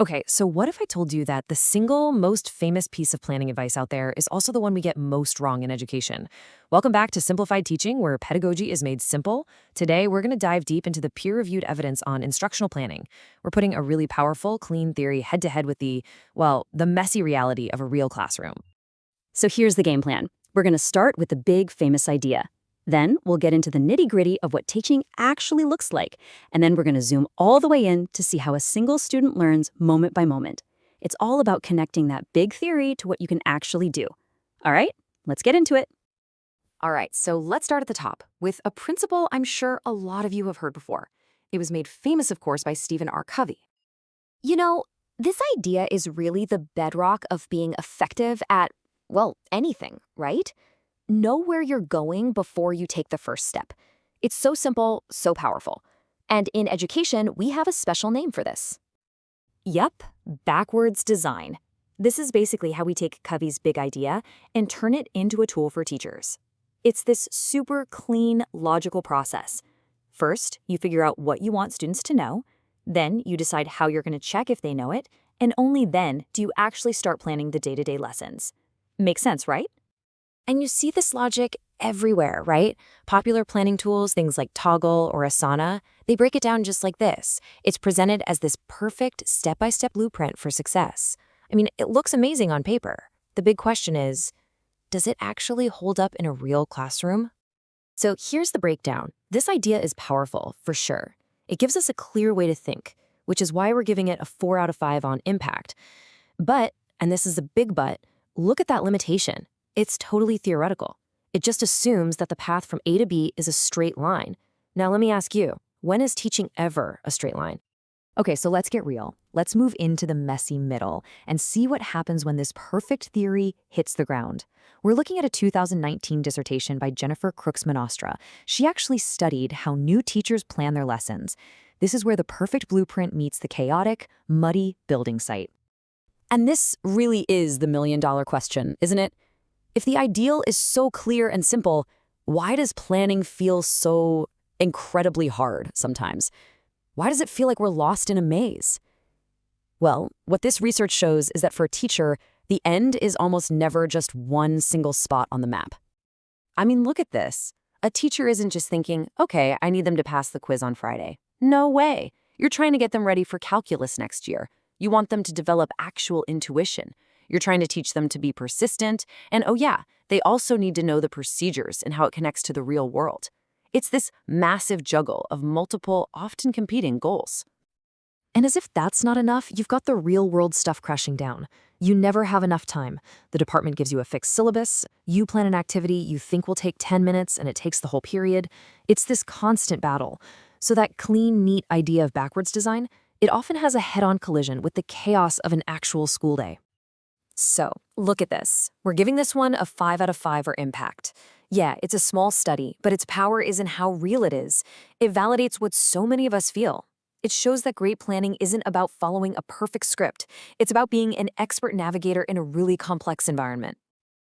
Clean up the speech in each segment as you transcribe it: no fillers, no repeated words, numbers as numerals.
Okay, so what if I told you that the single most famous piece of planning advice out there is also the one we get most wrong in education? Welcome back to Simplified Teaching, where pedagogy is made simple. Today, we're going to dive deep into the peer-reviewed evidence on instructional planning. We're putting a really powerful, clean theory head-to-head with the messy reality of a real classroom. So here's the game plan. We're going to start with the big famous idea. Then we'll get into the nitty-gritty of what teaching actually looks like. And then we're going to zoom all the way in to see how a single student learns moment by moment. It's all about connecting that big theory to what you can actually do. All right, let's get into it. All right, so let's start at the top with a principle I'm sure a lot of you have heard before. It was made famous, of course, by Stephen R. Covey. You know, this idea is really the bedrock of being effective at, well, anything, right? Know where you're going before you take the first step. It's so simple, so powerful. And in education, we have a special name for this. Yep, backwards design. This is basically how we take Covey's big idea and turn it into a tool for teachers. It's this super clean, logical process. First, you figure out what you want students to know. Then you decide how you're going to check if they know it. And only then do you actually start planning the day-to-day lessons. Makes sense, right? And you see this logic everywhere, right? Popular planning tools, things like Toggle or Asana, they break it down just like this. It's presented as this perfect step-by-step blueprint for success. I mean, it looks amazing on paper. The big question is, does it actually hold up in a real classroom? So here's the breakdown. This idea is powerful, for sure. It gives us a clear way to think, which is why we're giving it a 4 out of 5 on impact. But, and this is a big but, look at that limitation. It's totally theoretical. It just assumes that the path from A to B is a straight line. Now let me ask you, when is teaching ever a straight line? Okay, so let's get real. Let's move into the messy middle and see what happens when this perfect theory hits the ground. We're looking at a 2019 dissertation by Jennifer Crooks-Manostra. She actually studied how new teachers plan their lessons. This is where the perfect blueprint meets the chaotic, muddy building site. And this really is the million-dollar question, isn't it? If the ideal is so clear and simple, why does planning feel so incredibly hard sometimes? Why does it feel like we're lost in a maze? Well, what this research shows is that for a teacher, the end is almost never just one single spot on the map. I mean, look at this. A teacher isn't just thinking, okay, I need them to pass the quiz on Friday. No way. You're trying to get them ready for calculus next year. You want them to develop actual intuition. You're trying to teach them to be persistent. And oh yeah, they also need to know the procedures and how it connects to the real world. It's this massive juggle of multiple, often competing goals. And as if that's not enough, you've got the real-world stuff crashing down. You never have enough time. The department gives you a fixed syllabus. You plan an activity you think will take 10 minutes, and it takes the whole period. It's this constant battle. So that clean, neat idea of backwards design, it often has a head-on collision with the chaos of an actual school day. So, look at this. We're giving this one a 5 out of 5 for impact. Yeah, it's a small study, but its power is in how real it is. It validates what so many of us feel. It shows that great planning isn't about following a perfect script. It's about being an expert navigator in a really complex environment.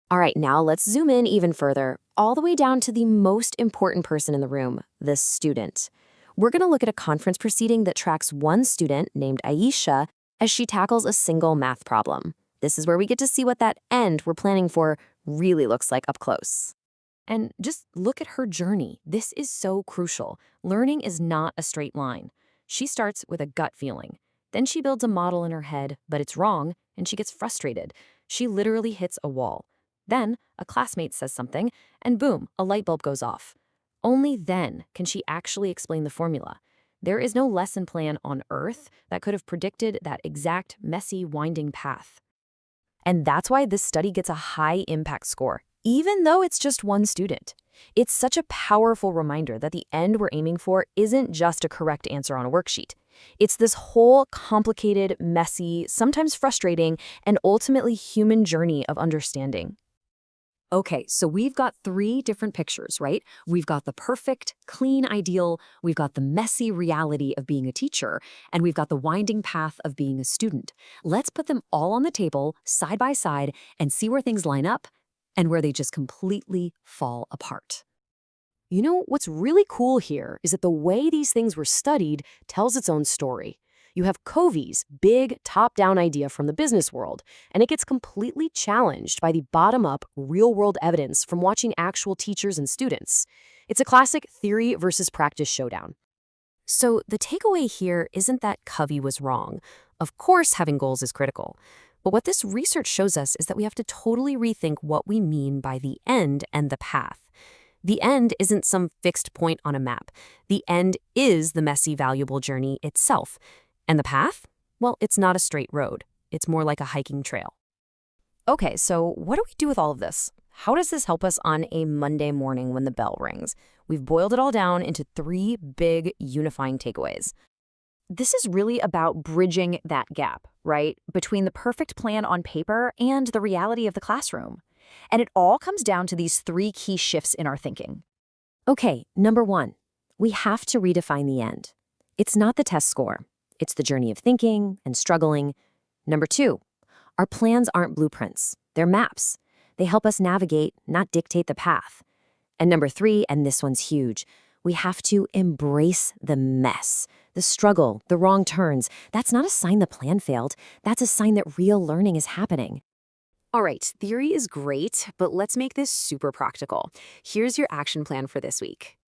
All right, now let's zoom in even further, all the way down to the most important person in the room, the student. We're going to look at a conference proceeding that tracks one student named Aisha as she tackles a single math problem. This is where we get to see what that end we're planning for really looks like up close. And just look at her journey. This is so crucial. Learning is not a straight line. She starts with a gut feeling. Then she builds a model in her head, but it's wrong, and she gets frustrated. She literally hits a wall. Then a classmate says something, and boom, a light bulb goes off. Only then can she actually explain the formula. There is no lesson plan on Earth that could have predicted that exact messy, winding path. And that's why this study gets a high impact score, even though it's just one student. It's such a powerful reminder that the end we're aiming for isn't just a correct answer on a worksheet. It's this whole complicated, messy, sometimes frustrating, and ultimately human journey of understanding. Okay, so we've got 3 different pictures, right? We've got the perfect, clean ideal, we've got the messy reality of being a teacher, and we've got the winding path of being a student. Let's put them all on the table, side by side, and see where things line up and where they just completely fall apart. You know, what's really cool here is that the way these things were studied tells its own story. You have Covey's big top-down idea from the business world, and it gets completely challenged by the bottom-up, real-world evidence from watching actual teachers and students. It's a classic theory versus practice showdown. So the takeaway here isn't that Covey was wrong. Of course, having goals is critical. But what this research shows us is that we have to totally rethink what we mean by the end and the path. The end isn't some fixed point on a map. The end is the messy, valuable journey itself. And the path? Well, it's not a straight road. It's more like a hiking trail. Okay, so what do we do with all of this? How does this help us on a Monday morning when the bell rings? We've boiled it all down into 3 big unifying takeaways. This is really about bridging that gap, right, between the perfect plan on paper and the reality of the classroom. And it all comes down to these 3 key shifts in our thinking. Okay, number 1, we have to redefine the end. It's not the test score. It's the journey of thinking and struggling. Number 2, our plans aren't blueprints. They're maps. They help us navigate, not dictate the path. And number 3, and this one's huge, we have to embrace the mess, the struggle, the wrong turns. That's not a sign the plan failed. That's a sign that real learning is happening. All right, theory is great, but let's make this super practical. Here's your action plan for this week.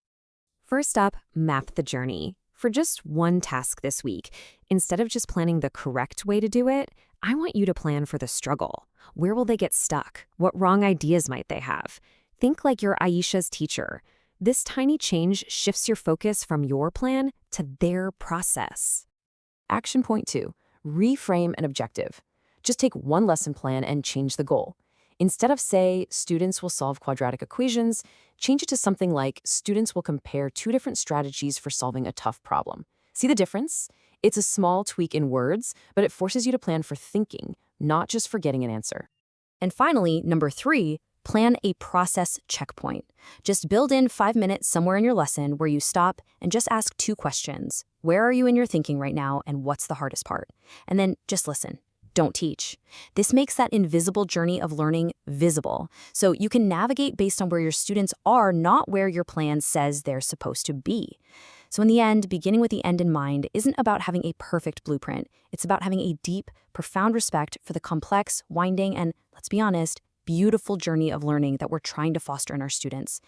First up, map the journey. For just one task this week, instead of just planning the correct way to do it, I want you to plan for the struggle. Where will they get stuck? What wrong ideas might they have? Think like you're Aisha's teacher. This tiny change shifts your focus from your plan to their process. Action point 2, reframe an objective. Just take one lesson plan and change the goal. Instead of, say, students will solve quadratic equations, change it to something like students will compare 2 different strategies for solving a tough problem. See the difference? It's a small tweak in words, but it forces you to plan for thinking, not just for getting an answer. And finally, number 3, plan a process checkpoint. Just build in 5 minutes somewhere in your lesson where you stop and just ask 2 questions. Where are you in your thinking right now, and what's the hardest part? And then just listen. Don't teach. This makes that invisible journey of learning visible, so you can navigate based on where your students are, not where your plan says they're supposed to be. So in the end, beginning with the end in mind isn't about having a perfect blueprint. It's about having a deep, profound respect for the complex, winding, and, let's be honest, beautiful journey of learning that we're trying to foster in our students.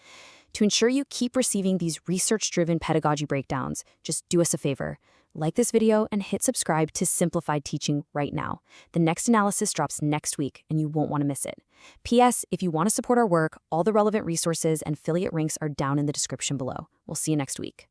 To ensure you keep receiving these research-driven pedagogy breakdowns, just do us a favor. Like this video and hit subscribe to Simplified Teaching right now. The next analysis drops next week, and you won't want to miss it. P.S. If you want to support our work, all the relevant resources and affiliate links are down in the description below. We'll see you next week.